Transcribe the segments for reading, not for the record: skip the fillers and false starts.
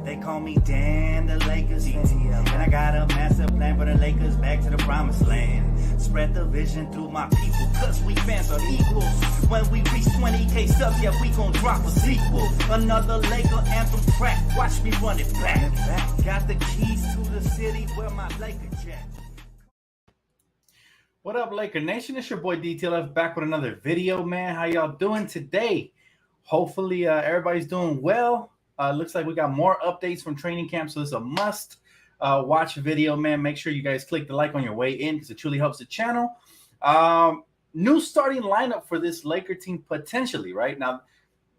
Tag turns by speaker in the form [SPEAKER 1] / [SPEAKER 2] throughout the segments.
[SPEAKER 1] They call me Dan, the Lakers fan. And I got a master plan for the Lakers back to the promised land. Spread the vision through my people, cause we fans are equals. When we reach 20K subs, yeah, we gon' drop a sequel. Another Laker anthem track, watch me run it back. Got the keys to the city where my Laker jet.
[SPEAKER 2] What up, Laker Nation? It's your boy Dtlf back with another video, man. How y'all doing today? Hopefully, everybody's doing well. Looks like we got more updates from training camp, so this is a must watch video, man. Make sure you guys click the like on your way in because it truly helps the channel. New starting lineup for this Laker team potentially, right? Now,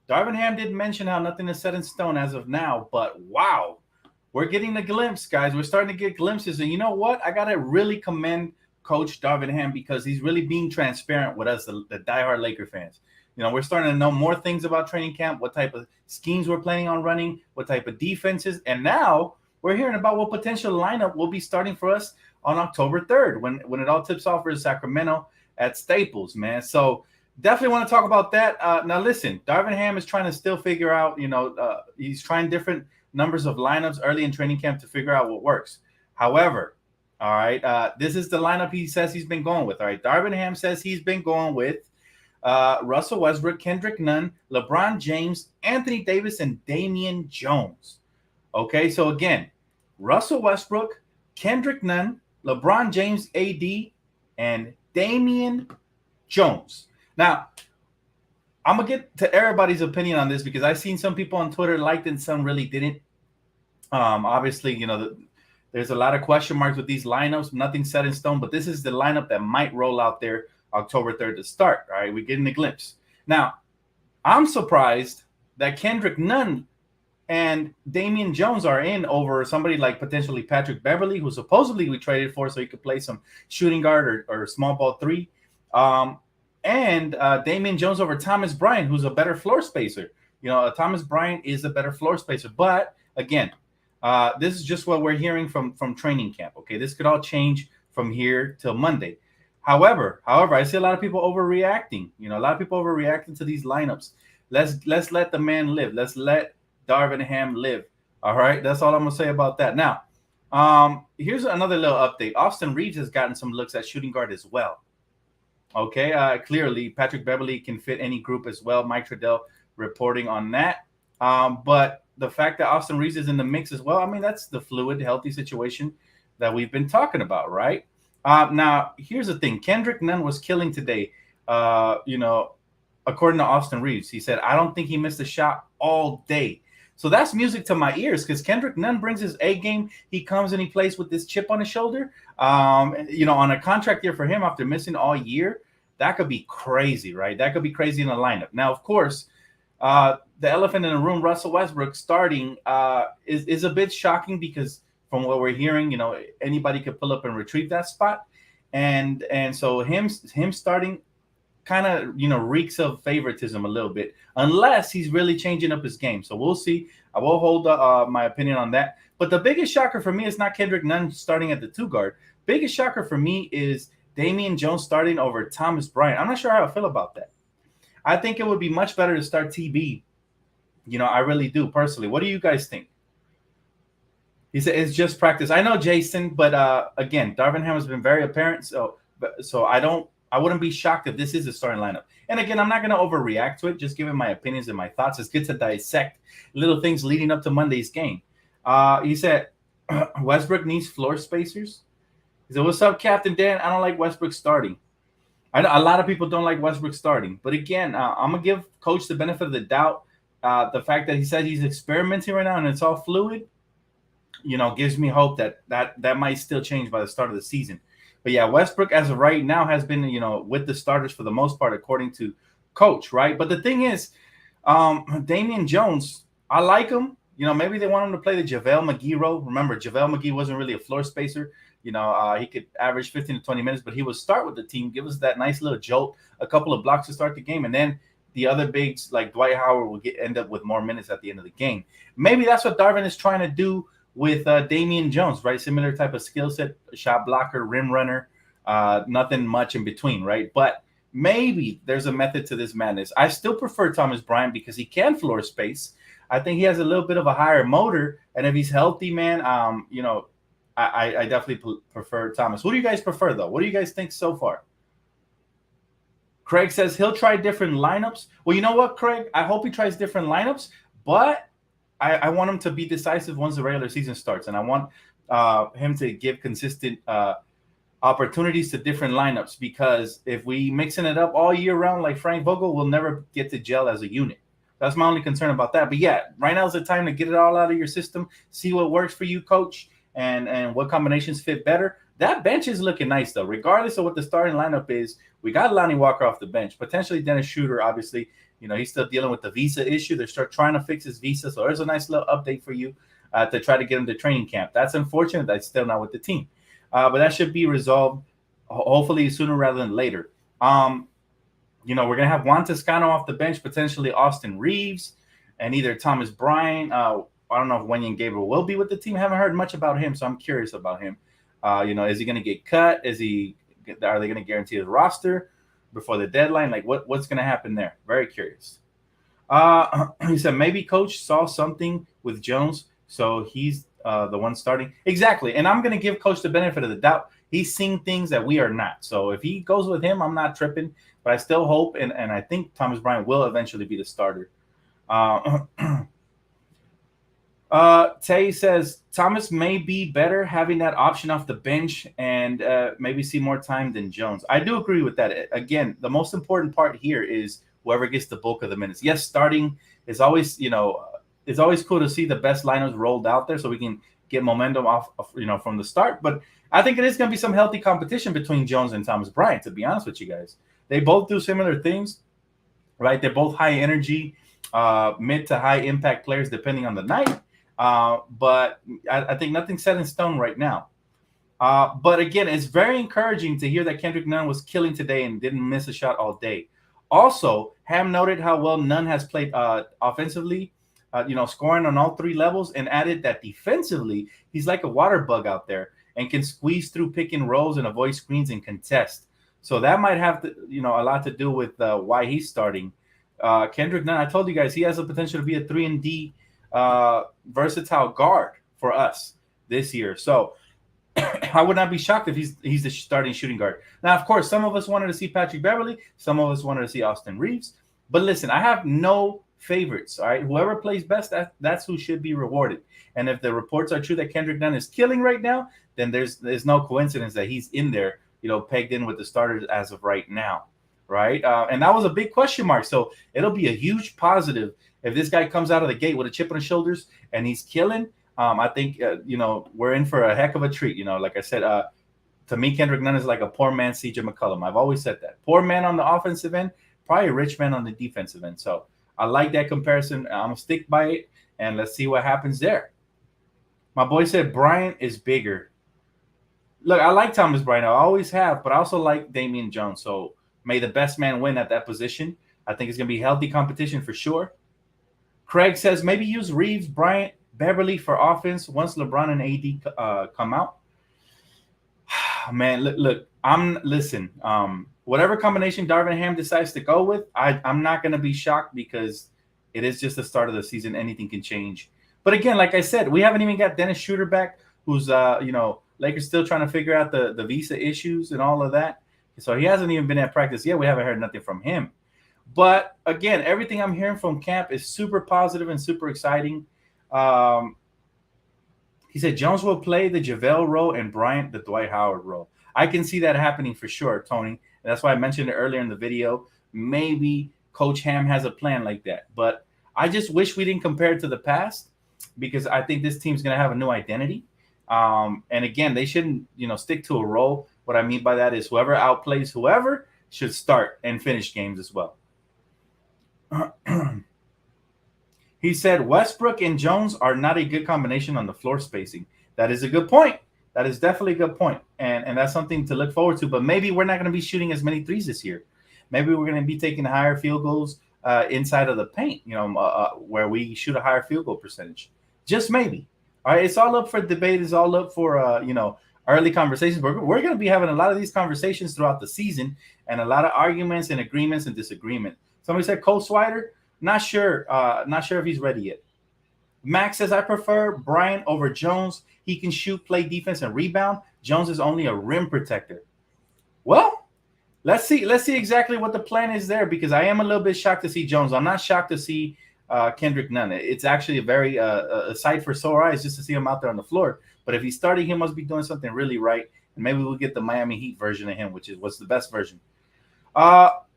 [SPEAKER 2] Darvin Ham did mention how nothing is set in stone as of now, but wow, we're getting a glimpse, guys. We're starting to get glimpses, and you know what? I got to really commend Coach Darvin Ham because he's really being transparent with us, the diehard Laker fans. You know, we're starting to know more things about training camp, what type of schemes we're planning on running, what type of defenses, and now we're hearing about what potential lineup will be starting for us on October 3rd when it all tips off for Sacramento at Staples, man. So definitely want to talk about that. Now, listen, Darvin Ham is trying to still figure out, he's trying different numbers of lineups early in training camp to figure out what works. However, all right, this is the lineup he says he's been going with. All right, Darvin Ham says he's been going with Russell Westbrook, Kendrick Nunn, LeBron James, Anthony Davis, and Damian Jones. Okay, so again, Russell Westbrook, Kendrick Nunn, LeBron James, AD, and Damian Jones. Now, I'm going to get to everybody's opinion on this because I've seen some people on Twitter liked it and some really didn't. Obviously, there's a lot of question marks with these lineups. Nothing set in stone, but this is the lineup that might roll out there October 3rd to start. All right, we're getting a glimpse. Now, I'm surprised that Kendrick Nunn and Damian Jones are in over somebody like potentially Patrick Beverley, who supposedly we traded for so he could play some shooting guard or small ball three. And Damian Jones over Thomas Bryant, who's a better floor spacer. Thomas Bryant is a better floor spacer. But again, this is just what we're hearing from training camp. Okay, this could all change from here till Monday. However, I see a lot of people overreacting. A lot of people overreacting to these lineups. Let's let the man live. Let's let Darvin Ham live. All right, that's all I'm gonna say about that. Now, here's another little update. Austin Reeves has gotten some looks at shooting guard as well. Okay, clearly Patrick Beverley can fit any group as well. Mike Trudell reporting on that. But the fact that Austin Reeves is in the mix as well, I mean, that's the fluid, healthy situation that we've been talking about, right? Now, here's the thing. Kendrick Nunn was killing today, according to Austin Reeves. He said, I don't think he missed a shot all day. So that's music to my ears because Kendrick Nunn brings his A game. He comes and he plays with this chip on his shoulder. On a contract year for him after missing all year, that could be crazy, right? That could be crazy in the lineup. Now, of course, the elephant in the room, Russell Westbrook starting is a bit shocking because from what we're hearing, anybody could pull up and retrieve that spot. And so him starting kind of, reeks of favoritism a little bit, unless he's really changing up his game. So we'll see. I will hold my opinion on that. But the biggest shocker for me is not Kendrick Nunn starting at the 2 guard. Biggest shocker for me is Damian Jones starting over Thomas Bryant. I'm not sure how I feel about that. I think it would be much better to start TB. I really do personally. What do you guys think? He said it's just practice. I know, Jason, but again, Darvin Ham has been very apparent. So I wouldn't be shocked if this is a starting lineup. And again, I'm not going to overreact to it. Just giving my opinions and my thoughts. It's good to dissect little things leading up to Monday's game. He said Westbrook needs floor spacers. He said, "What's up, Captain Dan? I don't like Westbrook starting." I know a lot of people don't like Westbrook starting, but again, I'm gonna give Coach the benefit of the doubt. The fact that he said he's experimenting right now and it's all fluid, gives me hope that might still change by the start of the season. But yeah, Westbrook as of right now has been, with the starters for the most part, according to Coach, right? But the thing is, Damian Jones, I like him. Maybe they want him to play the JaVale McGee role. Remember, JaVale McGee wasn't really a floor spacer. He could average 15 to 20 minutes, but he would start with the team, give us that nice little jolt, a couple of blocks to start the game, and then the other bigs like Dwight Howard will end up with more minutes at the end of the game. Maybe that's what Darvin is trying to do with Damian Jones, right? Similar type of skill set, shot blocker, rim runner, nothing much in between, right? But maybe there's a method to this madness. I still prefer Thomas Bryant because he can floor space. I think he has a little bit of a higher motor, and if he's healthy, man, I definitely prefer Thomas. Who do you guys prefer, though? What do you guys think so far? Craig says he'll try different lineups. Well, you know what, Craig? I hope he tries different lineups, but I want him to be decisive once the regular season starts, and I want him to give consistent opportunities to different lineups, because if we mixing it up all year round like Frank Vogel, we'll never get to gel as a unit. That's my only concern about that. But yeah, right now is the time to get it all out of your system, see what works for you, coach, and what combinations fit better. That bench is looking nice, though. Regardless of what the starting lineup is, we got Lonnie Walker off the bench. Potentially Dennis Schroeder, obviously. He's still dealing with the visa issue. They're trying to fix his visa. So there's a nice little update for you to try to get him to training camp. That's unfortunate. That's still not with the team. But that should be resolved hopefully sooner rather than later. We're going to have Juan Toscano off the bench, potentially Austin Reeves, and either Thomas Bryant. I don't know if Wenyen Gabriel will be with the team. I haven't heard much about him, so I'm curious about him. Is he going to get cut? Are they going to guarantee his roster before the deadline? Like, what's going to happen there? Very curious. He said maybe coach saw something with Jones, so he's the one starting. Exactly. And I'm going to give coach the benefit of the doubt. He's seeing things that we are not. So if he goes with him, I'm not tripping. But I still hope, and I think Thomas Bryant will eventually be the starter. Tay says Thomas may be better having that option off the bench and maybe see more time than Jones. I do agree with that. Again, the most important part here is whoever gets the bulk of the minutes. Yes, starting is always, it's always cool to see the best lineups rolled out there so we can get momentum off, from the start. But I think it is going to be some healthy competition between Jones and Thomas Bryant, to be honest with you guys. They both do similar things, right? They're both high energy, mid to high impact players depending on the night. But I think nothing's set in stone right now. But again, it's very encouraging to hear that Kendrick Nunn was killing today and didn't miss a shot all day. Also, Ham noted how well Nunn has played offensively, scoring on all three levels, and added that defensively, he's like a water bug out there and can squeeze through pick and rolls and avoid screens and contest. So that might have to, a lot to do with why he's starting. Kendrick Nunn, I told you guys, he has the potential to be a 3-and-D versatile guard for us this year. So I would not be shocked if he's the starting shooting guard. Now, of course, some of us wanted to see Patrick Beverly. Some of us wanted to see Austin Reeves. But listen, I have no favorites. All right, whoever plays best, that's who should be rewarded. And if the reports are true that Kendrick Nunn is killing right now, then there's no coincidence that he's in there, pegged in with the starters as of right now, right? And that was a big question mark. So it'll be a huge positive if this guy comes out of the gate with a chip on his shoulders and he's killing. I think, we're in for a heck of a treat. Like I said, to me, Kendrick Nunn is like a poor man CJ McCollum. I've always said that. Poor man on the offensive end, probably a rich man on the defensive end. So I like that comparison. I'm going to stick by it, and let's see what happens there. My boy said Bryant is bigger. Look, I like Thomas Bryant. I always have, but I also like Damian Jones. So may the best man win at that position. I think it's going to be healthy competition for sure. Craig says maybe use Reeves, Bryant, Beverly for offense once LeBron and AD come out. Man, look, whatever combination Darvin Ham decides to go with, I'm not going to be shocked because it is just the start of the season. Anything can change. But again, like I said, we haven't even got Dennis Schroeder back, who's, Lakers still trying to figure out the visa issues and all of that. So he hasn't even been at practice yet. We haven't heard nothing from him. But again, everything I'm hearing from camp is super positive and super exciting. He said Jones will play the JaVale role and Bryant the Dwight Howard role. I can see that happening for sure, Tony. And that's why I mentioned it earlier in the video. Maybe Coach Ham has a plan like that. But I just wish we didn't compare it to the past because I think this team's going to have a new identity. And again, they shouldn't, stick to a role. What I mean by that is whoever outplays whoever should start and finish games as well. He said Westbrook and Jones are not a good combination on the floor spacing. That is a good point. That is definitely a good point. And that's something to look forward to. But maybe we're not going to be shooting as many threes this year. Maybe we're going to be taking higher field goals inside of the paint, where we shoot a higher field goal percentage. Just maybe. All right, it's all up for debate. It's all up for, early conversations. We're going to be having a lot of these conversations throughout the season, and a lot of arguments and agreements and disagreement. Somebody said Cole Swider. Not sure. Not sure if he's ready yet. Max says, I prefer Bryant over Jones. He can shoot, play defense, and rebound. Jones is only a rim protector. Well, let's see exactly what the plan is there, because I am a little bit shocked to see Jones. I'm not shocked to see Kendrick Nunn. It's actually a very a sight for sore eyes just to see him out there on the floor. But if he's starting, he must be doing something really right. And maybe we'll get the Miami Heat version of him, which is what's the best version.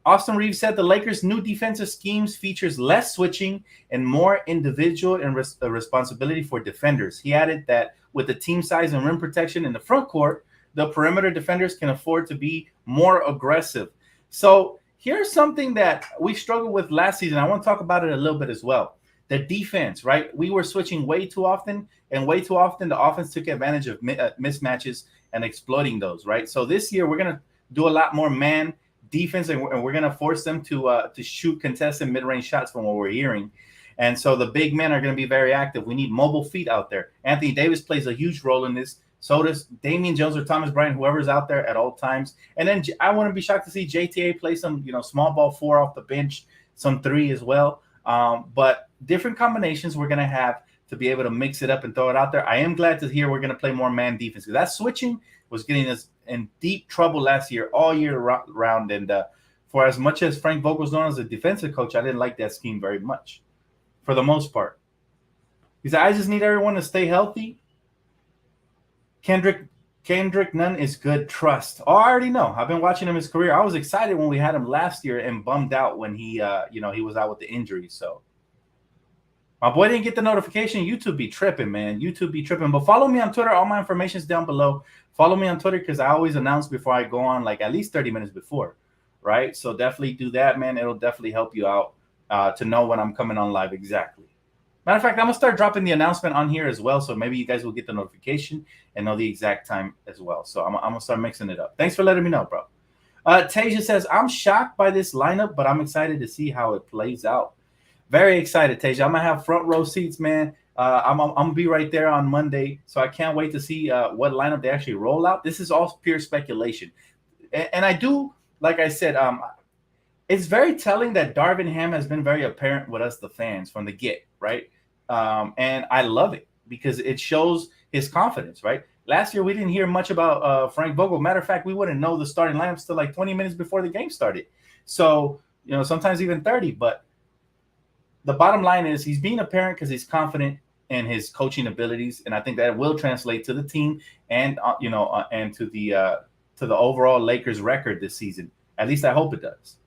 [SPEAKER 2] Austin Reeves said the Lakers' new defensive schemes features less switching and more individual and responsibility for defenders. He added that with the team size and rim protection in the front court, the perimeter defenders can afford to be more aggressive. So here's something that we struggled with last season. I want to talk about it a little bit as well. The defense, right? We were switching way too often, and way too often the offense took advantage of mismatches and exploiting those, right? So this year we're going to do a lot more man defense, and we're going to force them to shoot contested mid-range shots from what we're hearing. And so the big men are going to be very active. We need mobile feet out there. Anthony Davis plays a huge role in this. So does Damian Jones or Thomas Bryant, whoever's out there at all times. And then I wouldn't be shocked to see JTA play some, small ball 4 off the bench, some 3 as well. But different combinations we're going to have to be able to mix it up and throw it out there. I am glad to hear we're going to play more man defense, because that switching was getting us in deep trouble last year, all year round. And for as much as Frank Vogel's known as a defensive coach, I didn't like that scheme very much for the most part. He said, I just need everyone to stay healthy. Kendrick Nunn is good. Trust. Oh, I already know. I've been watching him his career. I was excited when we had him last year and bummed out when he was out with the injury. So my boy didn't get the notification. YouTube be tripping, man. YouTube be tripping. But follow me on Twitter. All my information is down below. Follow me on Twitter, because I always announce before I go on, like at least 30 minutes before, right? So definitely do that, man. It'll definitely help you out to know when I'm coming on live exactly. Matter of fact, I'm going to start dropping the announcement on here as well, so maybe you guys will get the notification and know the exact time as well. So I'm going to start mixing it up. Thanks for letting me know, bro. Tasia says, I'm shocked by this lineup, but I'm excited to see how it plays out. Very excited, Tasia. I'm going to have front row seats, man. I'm going to be right there on Monday, so I can't wait to see what lineup they actually roll out. This is all pure speculation. And I do, like I said, it's very telling that Darvin Ham has been very apparent with us, the fans, from the get, right? And I love it because it shows his confidence, right? Last year, we didn't hear much about Frank Vogel. Matter of fact, we wouldn't know the starting lineup till like 20 minutes before the game started. So, sometimes even 30. But the bottom line is he's being apparent because he's confident in his coaching abilities. And I think that will translate to the team and, and to the overall Lakers record this season. At least I hope it does.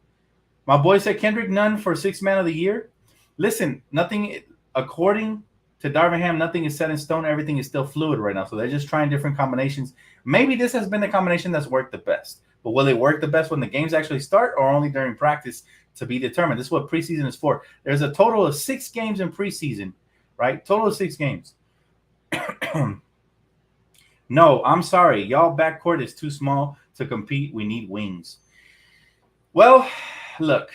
[SPEAKER 2] My boy said Kendrick Nunn for 6th man of the year. Listen, nothing, according to Darvin Ham, nothing is set in stone. Everything is still fluid right now. So they're just trying different combinations. Maybe this has been the combination that's worked the best. But will it work the best when the games actually start or only during practice, to be determined? This is what preseason is for. There's a total of 6 games in preseason, right? Total of 6 games. No, I'm sorry. Y'all backcourt is too small to compete. We need wings. Well, look,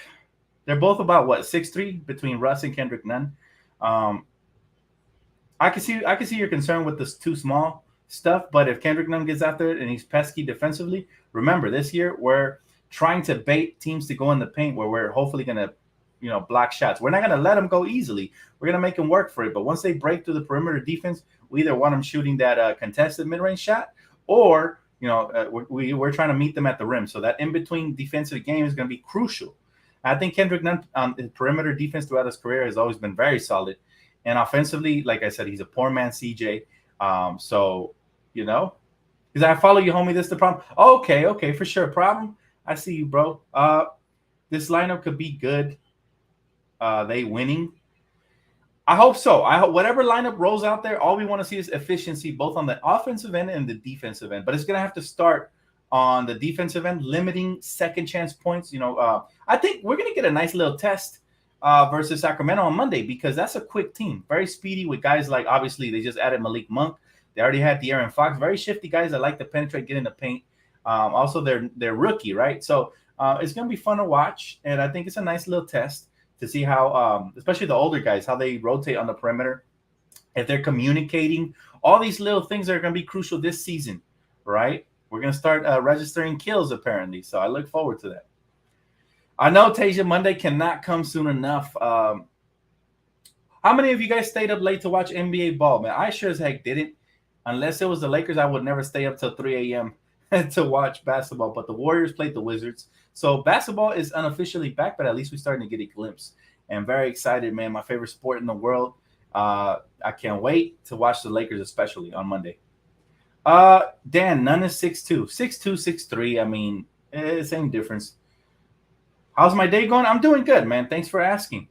[SPEAKER 2] they're both about 6'3" between Russ and Kendrick Nunn. I can see your concern with this too small stuff, but if Kendrick Nunn gets out there and he's pesky defensively, remember this year we're trying to bait teams to go in the paint where we're hopefully going to, block shots. We're not going to let them go easily. We're going to make them work for it. But once they break through the perimeter defense, we either want them shooting that contested mid-range shot, or we're trying to meet them at the rim. So that in-between defensive game is going to be crucial. I think Kendrick Nunn on perimeter defense throughout his career has always been very solid. And offensively, like I said, he's a poor man CJ. So, because I follow you, homie. This is the problem. Okay, for sure. Problem. I see you, bro. This lineup could be good. They winning. I hope so. I hope whatever lineup rolls out there, all we want to see is efficiency, both on the offensive end and the defensive end. But it's going to have to start on the defensive end, limiting second chance points. I think we're going to get a nice little test versus Sacramento on Monday, because that's a quick team, very speedy with guys like, obviously, they just added Malik Monk. They already had De'Aaron Fox, very shifty guys that like to penetrate, get in the paint. Also, they're rookie, right? So it's going to be fun to watch, and I think it's a nice little test to see how, especially the older guys, how they rotate on the perimeter, if they're communicating. All these little things are going to be crucial this season, right? We're going to start registering kills, apparently. So I look forward to that. I know, Tasia, Monday cannot come soon enough. How many of you guys stayed up late to watch NBA ball, man? I sure as heck didn't. Unless it was the Lakers, I would never stay up till 3 a.m. to watch basketball. But the Warriors played the Wizards. So basketball is unofficially back, but at least we're starting to get a glimpse. And very excited, man. My favorite sport in the world. I can't wait to watch the Lakers, especially on Monday. Dan, Nunn is 6'2". 6'2", 6'3". I mean, same difference. How's my day going? I'm doing good, man. Thanks for asking.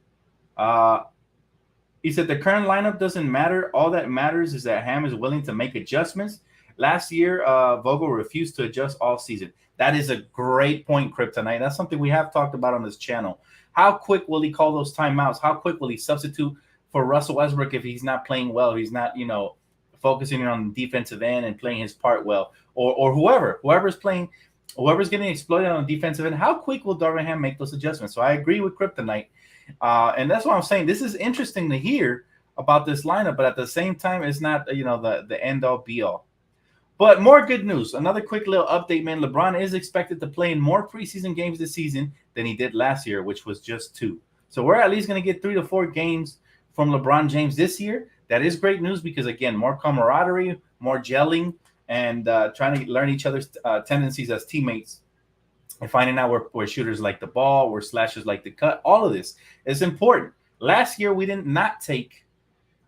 [SPEAKER 2] He said the current lineup doesn't matter. All that matters is that Ham is willing to make adjustments. Last year, Vogel refused to adjust all season. That is a great point, Kryptonite. That's something we have talked about on this channel. How quick will he call those timeouts? How quick will he substitute for Russell Westbrook if he's not playing well, if he's not, focusing on the defensive end and playing his part well, or whoever's getting exploited on the defensive end? How quick will Darvin Ham make those adjustments? So I agree with Kryptonite. And that's what I'm saying. This is interesting to hear about this lineup, but at the same time, it's not, the end all be all. But more good news. Another quick little update, man. LeBron is expected to play in more preseason games this season than he did last year, which was just 2. So we're at least going to get 3 to 4 games from LeBron James this year. That is great news because, again, more camaraderie, more gelling, and trying to learn each other's tendencies as teammates and finding out where shooters like the ball, where slashers like the cut. All of this is important. Last year, we did not take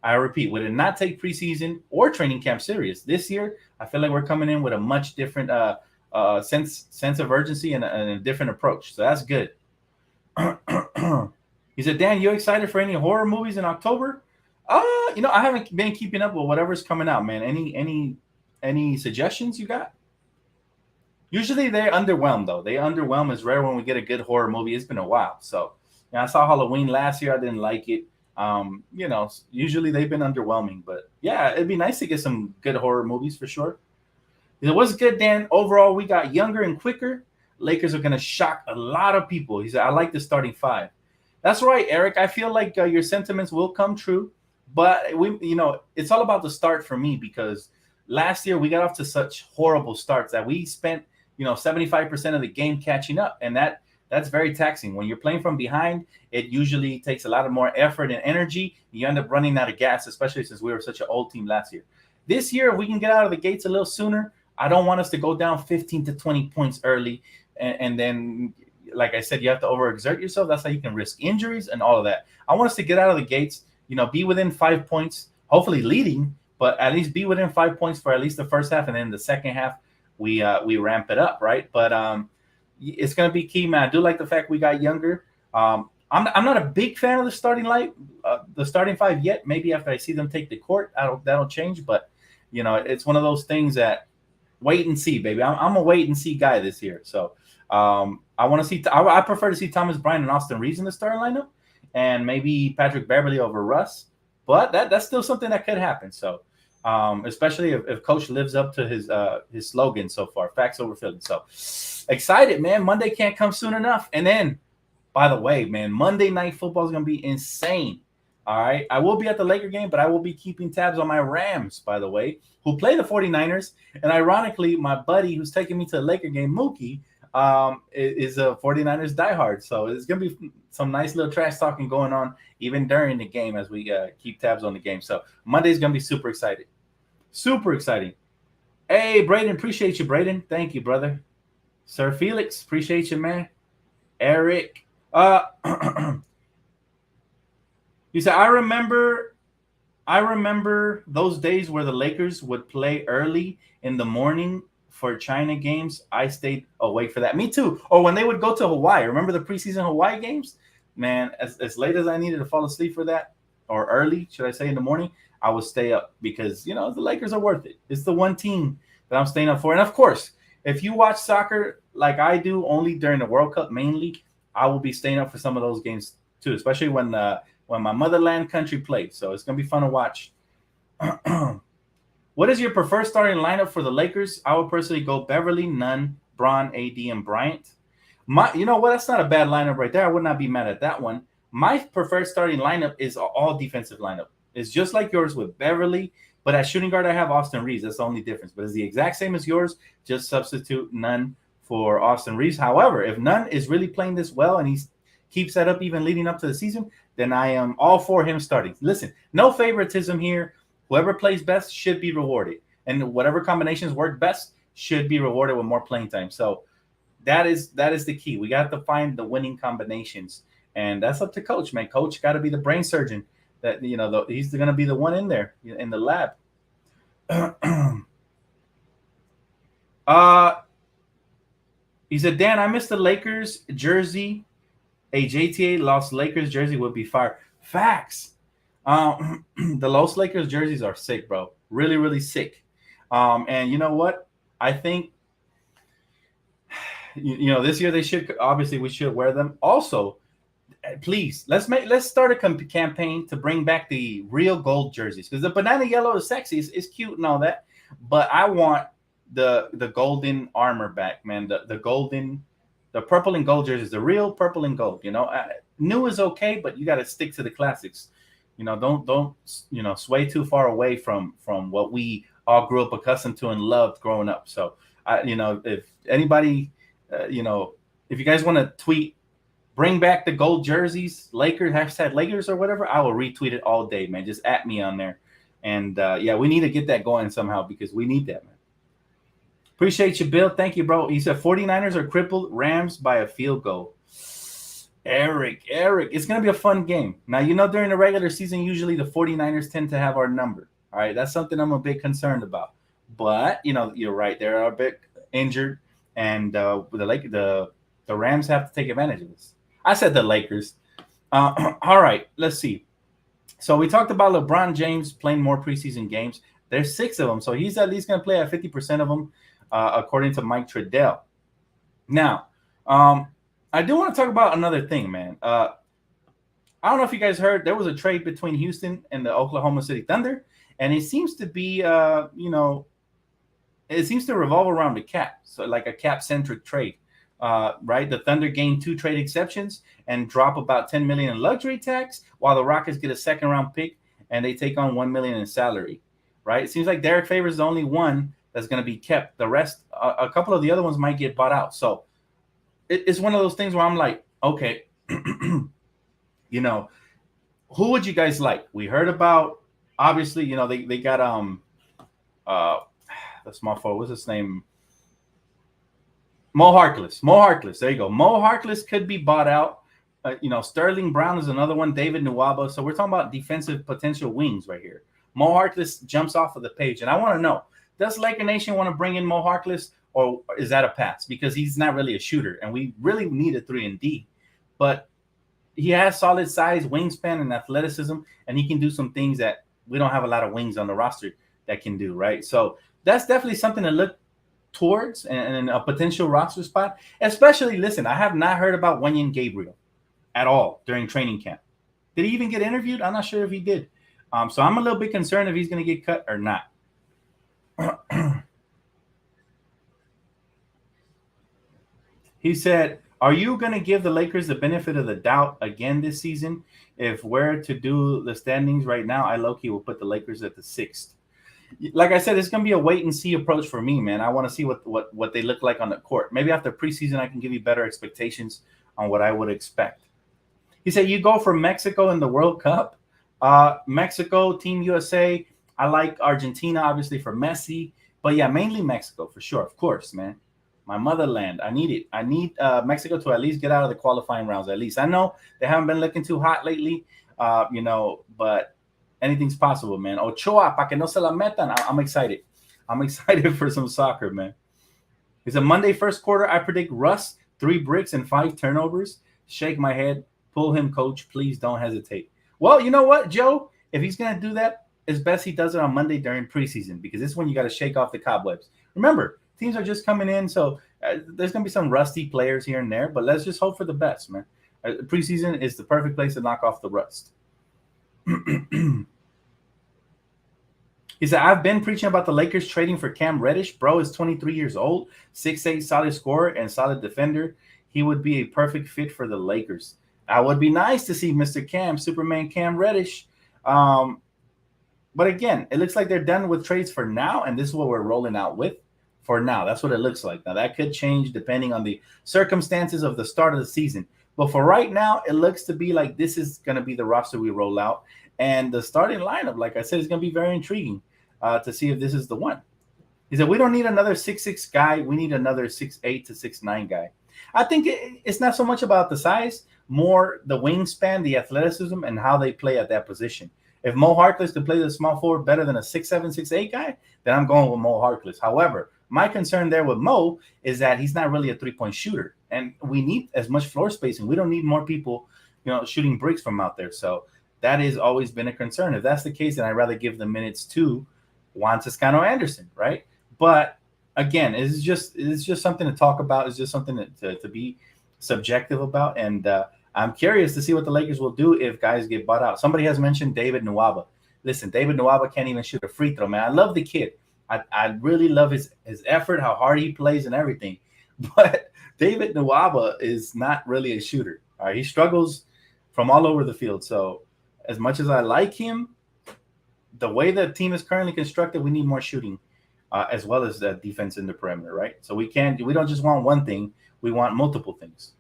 [SPEAKER 2] preseason or training camp serious. This year, I feel like we're coming in with a much different sense of urgency and a different approach. So that's good. He said, Dan, you excited for any horror movies in October? I haven't been keeping up with whatever's coming out, man. Any suggestions you got? Usually they underwhelm, though. They underwhelm. It's rare when we get a good horror movie. It's been a while. So I saw Halloween last year. I didn't like it. Usually they've been underwhelming. But, yeah, it'd be nice to get some good horror movies for sure. It was good, Dan. Overall, we got younger and quicker. Lakers are going to shock a lot of people. He said, I like the starting 5. That's right, Eric. I feel like your sentiments will come true. But, it's all about the start for me because last year we got off to such horrible starts that we spent, 75% of the game catching up. And that's very taxing. When you're playing from behind, it usually takes a lot of more effort and energy. You end up running out of gas, especially since we were such an old team last year. This year, if we can get out of the gates a little sooner, I don't want us to go down 15 to 20 points early. And then, like I said, you have to overexert yourself. That's how you can risk injuries and all of that. I want us to get out of the gates, be within 5 points, hopefully leading, but at least be within 5 points for at least the first half. And then the second half, we ramp it up, right? But it's going to be key, man. I do like the fact we got younger. I'm not a big fan of the starting 5 yet. Maybe after I see them take the court, that'll change. But, it's one of those things that wait and see, baby. I'm a wait and see guy this year. So I want to see. I prefer to see Thomas Bryant and Austin Reeves in the starting lineup, and maybe Patrick Beverley over Russ. But that's still something that could happen. So especially if Coach lives up to his slogan so far, facts over feelings. So excited, man. Monday can't come soon enough. And then, by the way, man, Monday Night Football is going to be insane. All right. I will be at the Laker game, but I will be keeping tabs on my Rams, by the way, who play the 49ers. And ironically, my buddy who's taking me to the Laker game, Mookie, is a 49ers diehard. So it's going to be some nice little trash talking going on even during the game as we keep tabs on the game. So Monday's going to be super exciting. Super exciting. Hey, Braden, appreciate you, Braden. Thank you, brother. Sir Felix, appreciate you, man. Eric. You said, I remember those days where the Lakers would play early in the morning for China games. I stayed awake for that. Me too. Or when they would go to Hawaii. Remember the preseason Hawaii games? Man, as late as I needed to fall asleep for that, or early, should I say, in the morning, I would stay up because, the Lakers are worth it. It's the one team that I'm staying up for. And, of course, if you watch soccer like I do only during the World Cup mainly, I will be staying up for some of those games too, especially when my motherland country plays. So it's going to be fun to watch. What is your preferred starting lineup for the Lakers? I would personally go Beverly, Nunn, Braun, AD, and Bryant. You know what? That's not a bad lineup right there. I would not be mad at that one. My preferred starting lineup is all defensive lineup. It's just like yours with Beverly, but at shooting guard I have Austin Reeves. That's the only difference. But it's the exact same as yours. Just substitute Nunn for Austin Reeves. However, if Nunn is really playing this well and he keeps that up even leading up to the season, then I am all for him starting. Listen, no favoritism here. Whoever plays best should be rewarded, and whatever combinations work best should be rewarded with more playing time. So that is the key. We got to find the winning combinations, and that's up to coach, man. Coach got to be the brain surgeon. That he's going to be the one in there in the lab. He said, Dan, I missed the Lakers jersey. A JTA Los Lakers jersey would be fire. Facts. The Los Lakers jerseys are sick, bro. Really, really sick. And you know what? I think, this year we should wear them. Also, please, let's start a campaign to bring back the real gold jerseys, because the banana yellow is sexy. It's cute and all that. But I want the golden armor back, man. The purple and gold jerseys, the real purple and gold. New is okay, but you got to stick to the classics. Don't sway too far away from what we all grew up accustomed to and loved growing up. So if anybody, if you guys want to tweet, bring back the gold jerseys, Lakers, #Lakers or whatever, I will retweet it all day, man. Just at me on there. And we need to get that going somehow, because we need that, man. Appreciate you, Bill. Thank you, bro. He said 49ers are crippled, Rams by a field goal. Eric, it's going to be a fun game. Now, during the regular season, usually the 49ers tend to have our number. All right, that's something I'm a bit concerned about. But, you're right. They're a bit injured, and the Rams have to take advantage of this. I said the Lakers. All right, let's see. So we talked about LeBron James playing more preseason games. There's 6 of them, so he's at least going to play at 50% of them, according to Mike Trudell. Now, I do want to talk about another thing, man. I don't know if you guys heard, there was a trade between Houston and the Oklahoma City Thunder, and it seems to be, it seems to revolve around the cap, so like a cap-centric trade, right? The Thunder gain 2 trade exceptions and drop about $10 million in luxury tax, while the Rockets get a second-round pick and they take on $1 million in salary, right? It seems like Derek Favors is the only one that's going to be kept. The rest, a couple of the other ones might get bought out. So it's one of those things where I'm like, okay, who would you guys like? We heard about, obviously, they got the small forward, what's his name? Mo Harkless. There you go. Mo Harkless could be bought out. Sterling Brown is another one. David Nwaba. So we're talking about defensive potential wings right here. Mo Harkless jumps off of the page, and I want to know: does Laker Nation want to bring in Mo Harkless, or is that a pass? Because he's not really a shooter, and we really need a 3-and-D. But he has solid size, wingspan, and athleticism, and he can do some things that we don't have a lot of wings on the roster that can do, right? So that's definitely something to look towards and a potential roster spot. Especially, listen, I have not heard about Wenyen Gabriel at all during training camp. Did he even get interviewed? I'm not sure if he did. So I'm a little bit concerned if he's going to get cut or not. He said, are you going to give the Lakers the benefit of the doubt again this season? If we're to do the standings right now, I low-key will put the Lakers at the 6th. Like I said, it's going to be a wait-and-see approach for me, man. I want to see what they look like on the court. Maybe after preseason, I can give you better expectations on what I would expect. He said, you go for Mexico in the World Cup. Mexico, Team USA. I like Argentina, obviously, for Messi. But, yeah, mainly Mexico, for sure. Of course, man. My motherland. I need it. I need Mexico to at least get out of the qualifying rounds, at least. I know they haven't been looking too hot lately, but anything's possible, man. Ochoa, pa que no se la metan. I'm excited. I'm excited for some soccer, man. It's a Monday first quarter. I predict Russ, 3 bricks and 5 turnovers. Shake my head. Pull him, coach. Please don't hesitate. Well, you know what, Joe? If he's going to do that, it's best he does it on Monday during preseason, because this is when you got to shake off the cobwebs. Remember, teams are just coming in, so there's going to be some rusty players here and there, but let's just hope for the best, man. Preseason is the perfect place to knock off the rust. He said, I've been preaching about the Lakers trading for Cam Reddish. Bro is 23 years old, 6'8", solid scorer, and solid defender. He would be a perfect fit for the Lakers. That would be nice to see Mr. Cam, Superman Cam Reddish. But again, it looks like they're done with trades for now, and this is what we're rolling out with for now. That's what it looks like. Now, that could change depending on the circumstances of the start of the season. But for right now, it looks to be like this is going to be the roster we roll out. And the starting lineup, like I said, is going to be very intriguing to see if this is the one. He said, we don't need another 6'6" guy. We need another 6'8" to 6'9" guy. I think it's not so much about the size, more the wingspan, the athleticism, and how they play at that position. If Mo Harkless can play the small forward better than a 6'7", 6'8" guy, then I'm going with Mo Harkless. However, my concern there with Mo is that he's not really a three-point shooter, and we need as much floor spacing. We don't need more people, shooting bricks from out there. So that has always been a concern. If that's the case, then I'd rather give the minutes to Juan Toscano-Anderson, right? But again, it's just something to talk about. It's just something to be subjective about. And I'm curious to see what the Lakers will do if guys get bought out. Somebody has mentioned David Nwaba. Listen, David Nwaba can't even shoot a free throw, man. I love the kid. I really love his effort, how hard he plays and everything. But David Nwaba is not really a shooter. All right? He struggles from all over the field. So as much as I like him, the way the team is currently constructed, we need more shooting. As well as the defense in the perimeter, right? So we don't just want one thing, we want multiple things.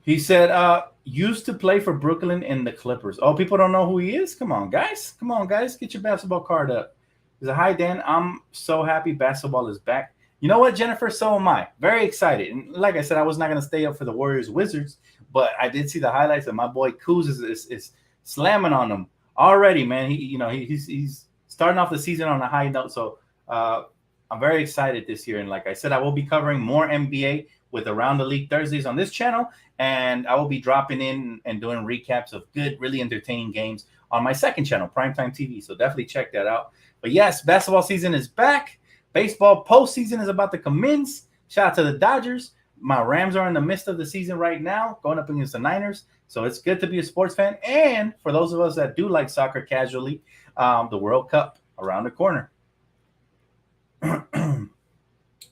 [SPEAKER 2] He said, used to play for Brooklyn and the Clippers. Oh, people don't know who he is? Come on, guys. Get your basketball card up. He said, hi, Dan. I'm so happy basketball is back. You know what, Jennifer? So am I. Very excited. And like I said, I was not going to stay up for the Warriors-Wizards, but I did see the highlights, and my boy Kuz is slamming on them already, man. He's starting off the season on a high note. So I'm very excited this year. And like I said, I will be covering more NBA with Around the League Thursdays on this channel. And I will be dropping in and doing recaps of good, really entertaining games on my second channel, Primetime TV. So definitely check that out. But yes, basketball season is back. Baseball postseason is about to commence. Shout out to the Dodgers. My Rams are in the midst of the season right now, going up against the Niners. So it's good to be a sports fan. And for those of us that do like soccer casually, the World Cup around the corner.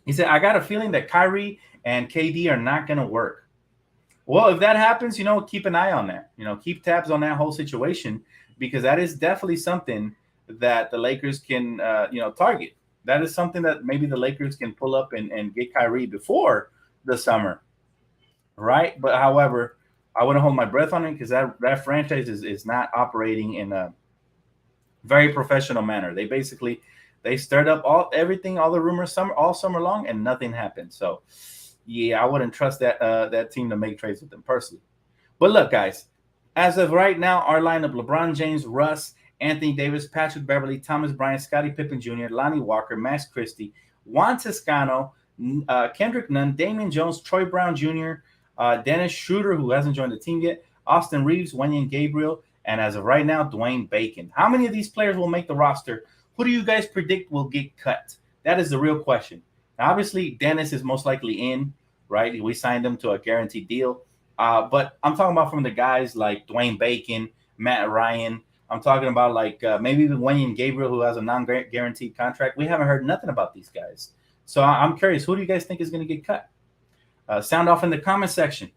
[SPEAKER 2] He said, I got a feeling that Kyrie and KD are not going to work. Well, if that happens, keep an eye on that. Keep tabs on that whole situation, because that is definitely something that the Lakers can, target. That is something that maybe the Lakers can pull up and get Kyrie before the summer, right? But however, I wouldn't hold my breath on it, because that franchise is not operating in a very professional manner. They stirred up all the rumors all summer long, and nothing happened. So yeah, I wouldn't trust that team to make trades with them personally. But look, guys, as of right now, our lineup: LeBron James, Russ, Anthony Davis, Patrick Beverley, Thomas Bryant, Scottie Pippen Jr., Lonnie Walker, Max Christie, Juan Toscano, Kendrick Nunn, Damian Jones, Troy Brown Jr., Dennis Schroeder, who hasn't joined the team yet, Austin Reeves, Wenyen Gabriel, and as of right now, Dwayne Bacon. How many of these players will make the roster? Who do you guys predict will get cut? That is the real question. Now, obviously, Dennis is most likely in, right? We signed him to a guaranteed deal. But I'm talking about from the guys like Dwayne Bacon, Matt Ryan. I'm talking about maybe even Wenyen Gabriel, who has a non-guaranteed contract. We haven't heard nothing about these guys. So I'm curious, who do you guys think is going to get cut? Sound off in the comment section.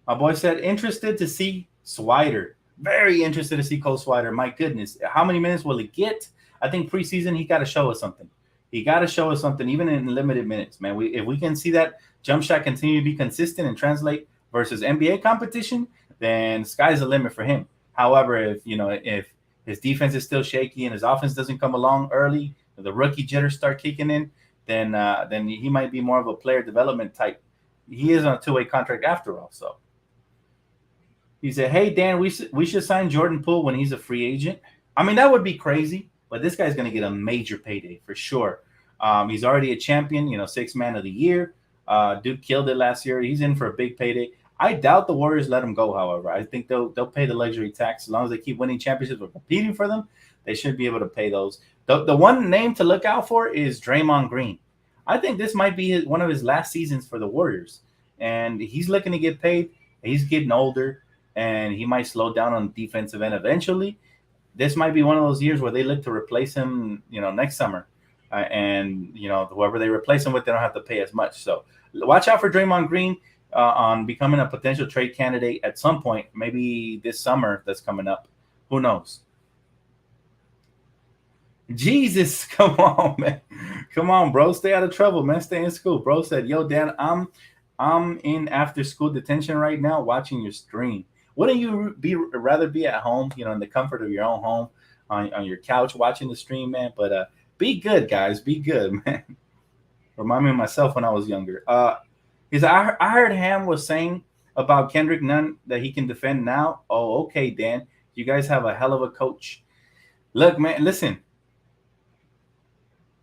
[SPEAKER 2] My boy said, interested to see Swider. Very interested to see Cole Swider. My goodness. How many minutes will he get? I think preseason, he got to show us something. Even in limited minutes, man. If we can see that jump shot continue to be consistent and translate versus NBA competition, then sky's the limit for him. However, if his defense is still shaky and his offense doesn't come along early, the rookie jitters start kicking in, then he might be more of a player development type. He is on a two-way contract after all. So he said, hey, Dan, we should sign Jordan Poole when he's a free agent. I mean, that would be crazy, but this guy's going to get a major payday for sure. He's already a champion, sixth man of the year. Dude killed it last year. He's in for a big payday. I doubt the Warriors let him go, however. I think they'll pay the luxury tax. As long as they keep winning championships or competing for them, they should be able to pay those. The one name to look out for is Draymond Green. I think this might be one of his last seasons for the Warriors. And he's looking to get paid. He's getting older, and he might slow down on the defensive end eventually. This might be one of those years where they look to replace him, next summer. And whoever they replace him with, they don't have to pay as much. So watch out for Draymond Green on becoming a potential trade candidate at some point, maybe this summer that's coming up. Who knows? Jesus, come on, man. Come on, bro. Stay out of trouble, man. Stay in school. Bro said, yo, Dan, I'm in after school detention right now watching your stream. Wouldn't you rather be at home, in the comfort of your own home, on your couch watching the stream, man? But be good, guys. Be good, man. Remind me of myself when I was younger. Because I heard Ham was saying about Kendrick Nunn that he can defend now. Oh, okay, Dan. You guys have a hell of a coach. Look, man, listen.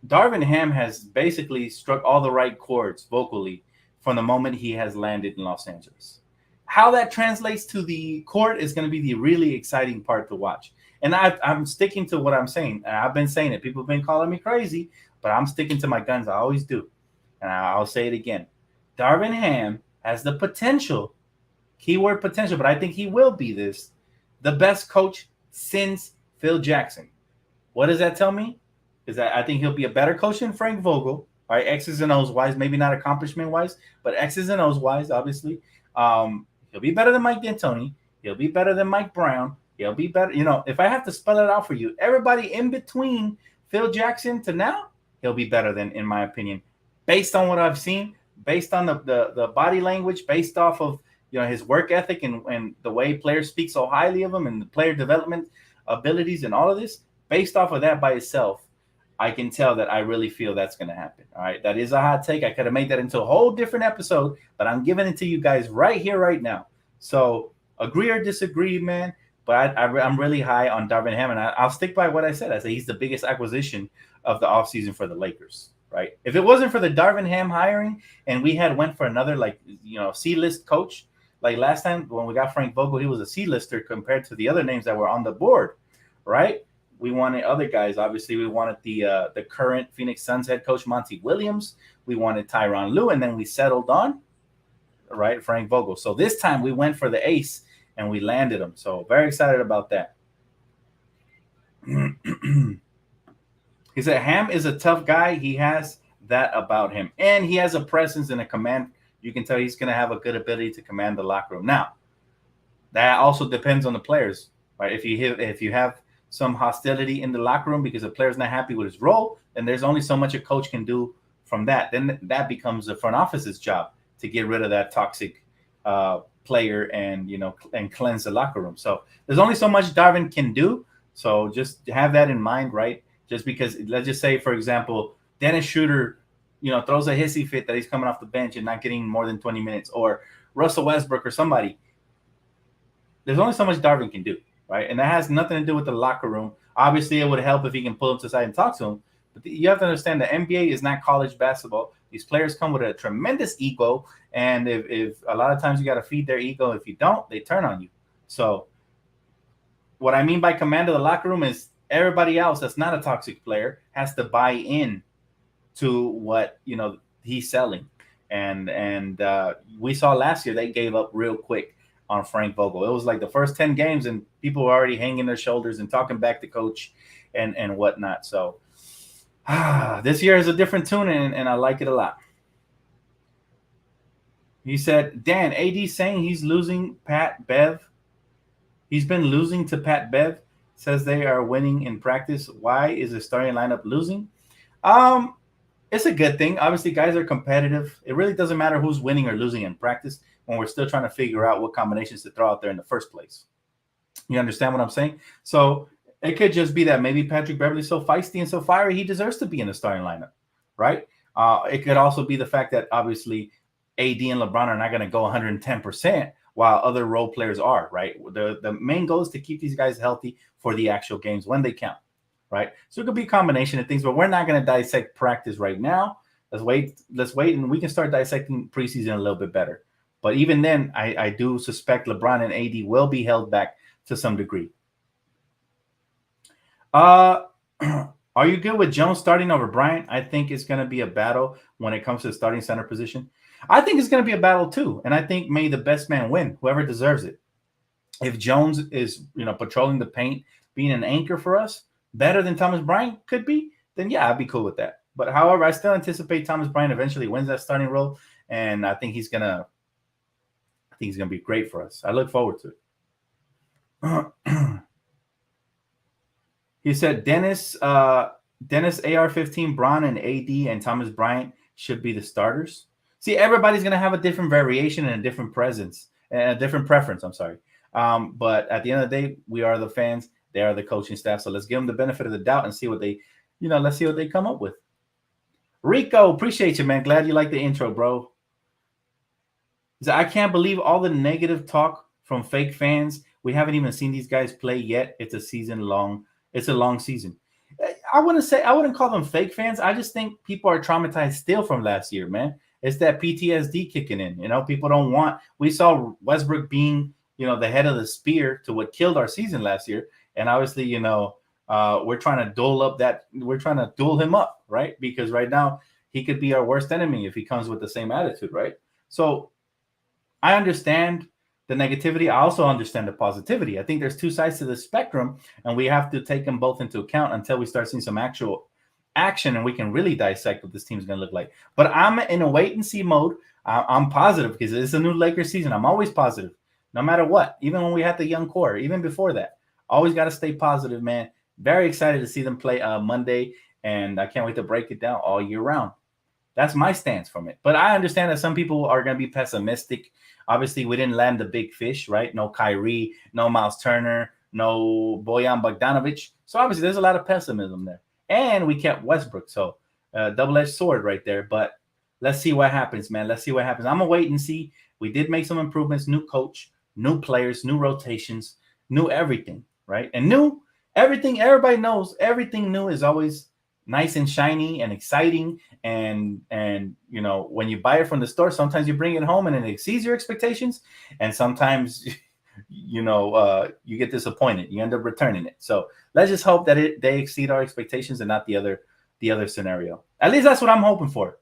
[SPEAKER 2] Darvin Ham has basically struck all the right chords vocally from the moment he has landed in Los Angeles. How that translates to the court is going to be the really exciting part to watch. And I'm sticking to what I'm saying. And I've been saying it. People have been calling me crazy, but I'm sticking to my guns. I always do. And I'll say it again. Darvin Ham has the potential, keyword potential, but I think he will be the best coach since Phil Jackson. What does that tell me? Is that I think he'll be a better coach than Frank Vogel. All right, X's and O's wise, maybe not accomplishment wise, but X's and O's wise, obviously. He'll be better than Mike D'Antoni. He'll be better than Mike Brown. He'll be better. If I have to spell it out for you, everybody in between Phil Jackson to now, he'll be better than, in my opinion, based on what I've seen, based on the body language, based off of his work ethic and the way players speak so highly of him and the player development abilities and all of this. Based off of that by itself, I can tell that I really feel that's going to happen. All right. That is a hot take. I could have made that into a whole different episode, but I'm giving it to you guys right here, right now. So agree or disagree, man. But I'm really high on Darvin Ham, and I'll stick by what I said. I say he's the biggest acquisition of the offseason for the Lakers, right? If it wasn't for the Darvin Ham hiring and we had went for another, C-list coach, like last time when we got Frank Vogel, he was a C-lister compared to the other names that were on the board, right? We wanted other guys. Obviously, we wanted the current Phoenix Suns head coach, Monty Williams. We wanted Tyronn Lue, and then we settled on, right, Frank Vogel. So this time we went for the ace, and we landed him. So very excited about that. He said, Ham is a tough guy. He has that about him. And he has a presence and a command. You can tell he's going to have a good ability to command the locker room. Now, that also depends on the players, right? If you have some hostility in the locker room because the player's not happy with his role, then there's only so much a coach can do from that. Then that becomes the front office's job to get rid of that toxic player and cleanse the locker room. So there's only so much Darvin can do. So just have that in mind, right? Just because, let's just say, for example, Dennis Schroeder, throws a hissy fit that he's coming off the bench and not getting more than 20 minutes, or Russell Westbrook or somebody. There's only so much Darvin can do, right? And that has nothing to do with the locker room. Obviously, it would help if he can pull him to the side and talk to him. But you have to understand the NBA is not college basketball. These players come with a tremendous ego, and if a lot of times you got to feed their ego. If you don't, they turn on you. So what I mean by command of the locker room is everybody else that's not a toxic player has to buy in to what he's selling. And we saw last year they gave up real quick on Frank Vogel. It was like the first 10 games and people were already hanging their shoulders and talking back to coach and whatnot. So this year is a different tune, and I like it a lot. He said, Dan, AD saying he's losing Pat Bev. He's been losing to Pat Bev. Says they are winning in practice. Why is the starting lineup losing? It's a good thing. Obviously, guys are competitive. It really doesn't matter who's winning or losing in practice when we're still trying to figure out what combinations to throw out there in the first place. You understand what I'm saying? So it could just be that maybe Patrick Beverley's so feisty and so fiery, he deserves to be in the starting lineup, right? It could also be the fact that obviously AD and LeBron are not going to go 110% while other role players are, right? The main goal is to keep these guys healthy for the actual games when they count, right? So it could be a combination of things, but we're not going to dissect practice right now. Let's wait, and we can start dissecting preseason a little bit better. But even then, I do suspect LeBron and AD will be held back to some degree. Are you good with Jones starting over Bryant? I think it's going to be a battle when it comes to the starting center position. I think it's going to be a battle too, and I think may the best man win, whoever deserves it. If Jones is, patrolling the paint, being an anchor for us, better than Thomas Bryant could be, then yeah, I'd be cool with that. But however, I still anticipate Thomas Bryant eventually wins that starting role, and I think he's gonna be great for us. I look forward to it. He said Dennis AR-15, Braun, and AD and Thomas Bryant should be the starters. See, everybody's gonna have a different variation and a different presence and a different preference. I'm sorry, but at the end of the day, we are the fans. They are the coaching staff. So let's give them the benefit of the doubt and see what they, let's see what they come up with. Rico, appreciate you, man. Glad you like the intro, bro. I can't believe all the negative talk from fake fans. We haven't even seen these guys play yet. It's a long season. I wouldn't call them fake fans. I just think people are traumatized still from last year, man. It's that PTSD kicking in. People don't want. We saw Westbrook being, the head of the spear to what killed our season last year, and obviously, we're trying to duel him up, right? Because right now he could be our worst enemy if he comes with the same attitude, right? So I understand the negativity. I also understand the positivity. I think there's two sides to the spectrum, and we have to take them both into account until we start seeing some actual action and we can really dissect what this team is going to look like. But I'm in a wait and see mode. I'm positive because it's a new Lakers season. I'm always positive, no matter what. Even when we had the young core, even before that, always got to stay positive, man. Very excited to see them play Monday, and I can't wait to break it down all year round. That's my stance from it. But I understand that some people are going to be pessimistic. Obviously, we didn't land the big fish, right? No Kyrie, no Miles Turner, no Bojan Bogdanovic. So obviously, there's a lot of pessimism there. And we kept Westbrook. So double-edged sword right there. But let's see what happens, man. Let's see what happens. I'm going to wait and see. We did make some improvements. New coach, new players, new rotations, new everything, right? And new everything. Everybody knows everything new is always nice and shiny and exciting, and when you buy it from the store, sometimes you bring it home and it exceeds your expectations, and sometimes you get disappointed. You end up returning it. So let's just hope that they exceed our expectations and not the other scenario. At least that's what I'm hoping for.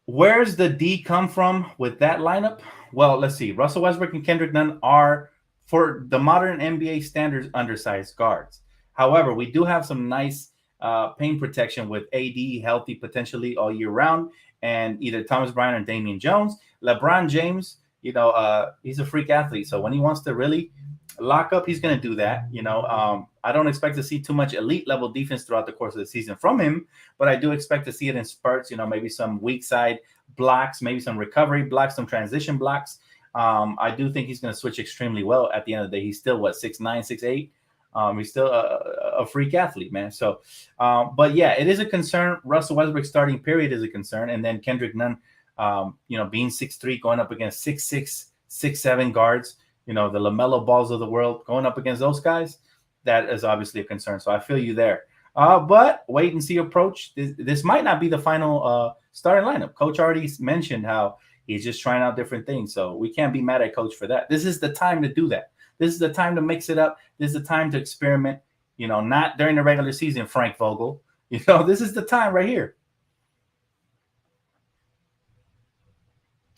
[SPEAKER 2] Where's the D come from with that lineup? Well, let's see. Russell Westbrook and Kendrick Nunn are, for the modern NBA standards, undersized guards. However, we do have some nice paint protection with AD healthy potentially all year round, and either Thomas Bryant or Damian Jones. LeBron James, he's a freak athlete. So when he wants to really lock up, he's going to do that. I don't expect to see too much elite level defense throughout the course of the season from him, but I do expect to see it in spurts, maybe some weak side blocks, maybe some recovery blocks, some transition blocks. I do think he's going to switch extremely well at the end of the day. He's still, 6'9", 6'8"? He's still a freak athlete, man. So, but yeah, it is a concern. Russell Westbrook's starting period is a concern. And then Kendrick Nunn, being 6'3", going up against 6'6", 6'7" guards, the LaMelo Balls of the world, going up against those guys, that is obviously a concern. So I feel you there. But wait and see approach. This might not be the final starting lineup. Coach already mentioned how he's just trying out different things. So we can't be mad at Coach for that. This is the time to do that. This is the time to mix it up. This is the time to experiment, not during the regular season, Frank Vogel. This is the time right here.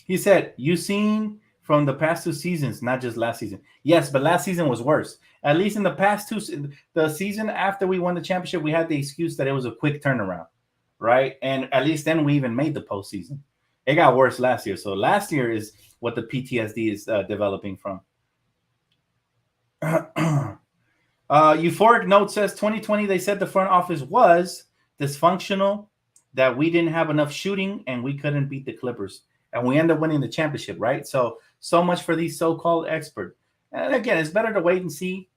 [SPEAKER 2] He said, you've seen from the past two seasons, not just last season. Yes, but last season was worse. At least in the past the season after we won the championship, we had the excuse that it was a quick turnaround, right? And at least then we even made the postseason. It got worse last year. So last year is what the PTSD is developing from. Euphoric Note says 2020, they said the front office was dysfunctional, that we didn't have enough shooting and we couldn't beat the Clippers. And we end up winning the championship, right? So much for these so-called experts. And again, it's better to wait and see,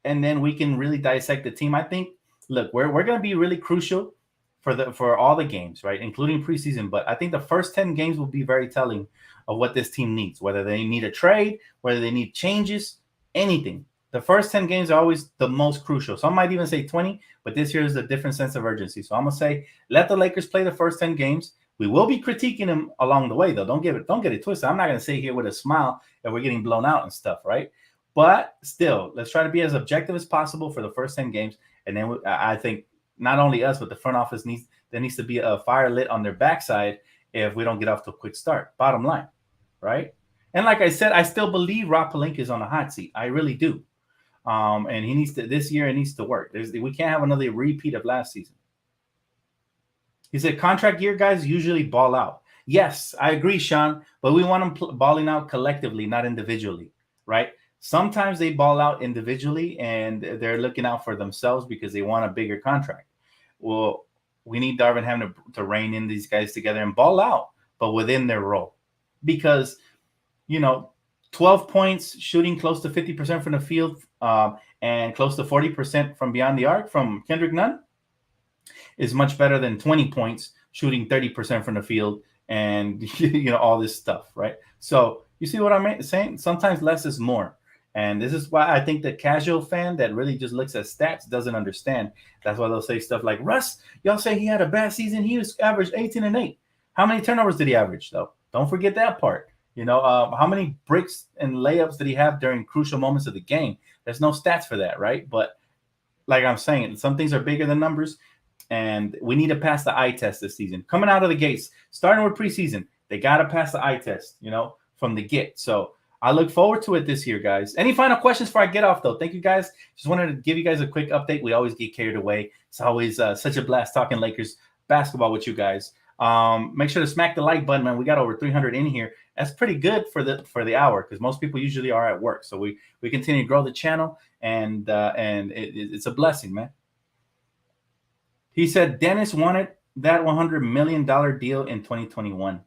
[SPEAKER 2] and then we can really dissect the team. I think, look, we're going to be really crucial for all the games, right, including preseason. But I think the first 10 games will be very telling of what this team needs, whether they need a trade, whether they need changes, anything. The first 10 games are always the most crucial. Some might even say 20, but this year is a different sense of urgency. So I'm going to say, let the Lakers play the first 10 games. We will be critiquing them along the way, though. Don't get it twisted. I'm not going to sit here with a smile that we're getting blown out and stuff, right? But still, let's try to be as objective as possible for the first 10 games. And then I think not only us, but the front office needs to be a fire lit on their backside if we don't get off to a quick start. Bottom line, right? And like I said, I still believe Rob Pelinka is on the hot seat. I really do. And he needs to, this year, it needs to work. We can't have another repeat of last season. He said, contract year guys usually ball out. Yes, I agree, Sean, but we want them balling out collectively, not individually, right? Sometimes they ball out individually and they're looking out for themselves because they want a bigger contract. Well, we need Darvin Ham to rein in these guys together and ball out, but within their role. Because, 12 points, shooting close to 50% from the field, and close to 40% from beyond the arc from Kendrick Nunn is much better than 20 points, shooting 30% from the field, and all this stuff, right? So you see what I'm saying? Sometimes less is more. And this is why I think the casual fan that really just looks at stats doesn't understand. That's why they'll say stuff like, Russ, y'all say he had a bad season. He was averaged 18-8. How many turnovers did he average, though? Don't forget that part. How many bricks and layups did he have during crucial moments of the game? There's no stats for that, right? But like I'm saying, some things are bigger than numbers, and we need to pass the eye test this season. Coming out of the gates, starting with preseason, they got to pass the eye test, from the get. So I look forward to it this year, guys. Any final questions before I get off, though? Thank you, guys. Just wanted to give you guys a quick update. We always get carried away. It's always such a blast talking Lakers basketball with you guys. Make sure to smack the like button, man. We got over 300 in here. That's pretty good for the hour because most people usually are at work. So we continue to grow the channel, and it's a blessing, man. He said Dennis wanted that $100 million deal in 2021.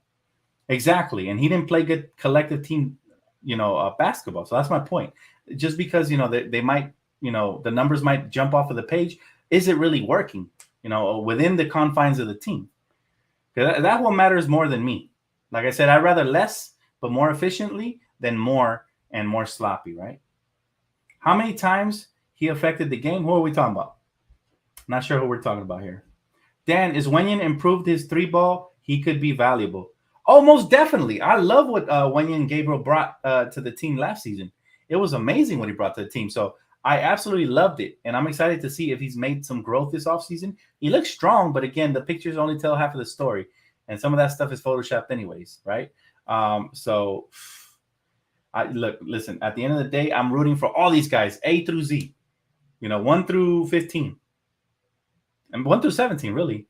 [SPEAKER 2] Exactly, and he didn't play good collective team, basketball. So that's my point. Just because they might, the numbers might jump off of the page, is it really working? Within the confines of the team. That what matters more than me. Like I said, I'd rather less but more efficiently than more and more sloppy, right? How many times he affected the game? Who are we talking about? Not sure who we're talking about here. Dan, is Wenyen improved his 3-ball? He could be valuable. Oh, most definitely. I love what Wenyen Gabriel brought to the team last season. It was amazing what he brought to the team. So I absolutely loved it. And I'm excited to see if he's made some growth this offseason. He looks strong, but again, the pictures only tell half of the story. And some of that stuff is photoshopped anyways, right? Listen, at the end of the day, I'm rooting for all these guys, A through Z, 1 through 15. And 1 through 17, really.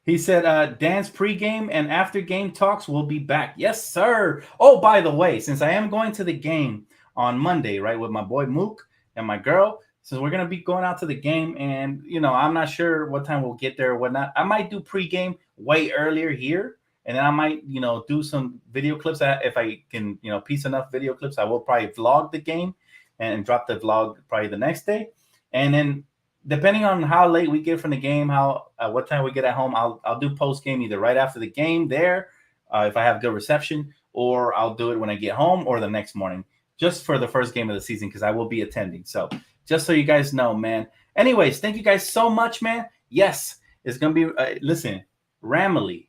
[SPEAKER 2] He said, Dan's pregame and after game talks will be back. Yes, sir. Oh, by the way, since I am going to the game on Monday, right, with my boy Mook and my girl, since we're going to be going out to the game and, I'm not sure what time we'll get there or whatnot, I might do pregame way earlier here. And then I might, do some video clips. If I can, piece enough video clips, I will probably vlog the game and drop the vlog probably the next day. And then depending on how late we get from the game, what time we get at home, I'll do post game either right after the game there, if I have good reception, or I'll do it when I get home or the next morning, just for the first game of the season because I will be attending. So just so you guys know, man. Anyways, thank you guys so much, man. Yes, it's gonna be. Listen, Ramily.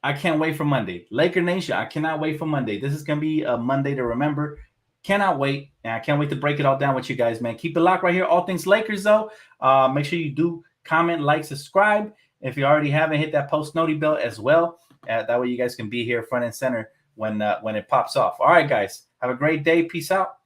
[SPEAKER 2] I can't wait for Monday. Laker Nation, I cannot wait for Monday. This is gonna be a Monday to remember. Cannot wait. And I can't wait to break it all down with you guys, man. Keep it locked right here. All things Lakers, though. Make sure you do comment, like, subscribe. If you already haven't, hit that post noti bell as well. That way you guys can be here front and center when it pops off. All right, guys. Have a great day. Peace out.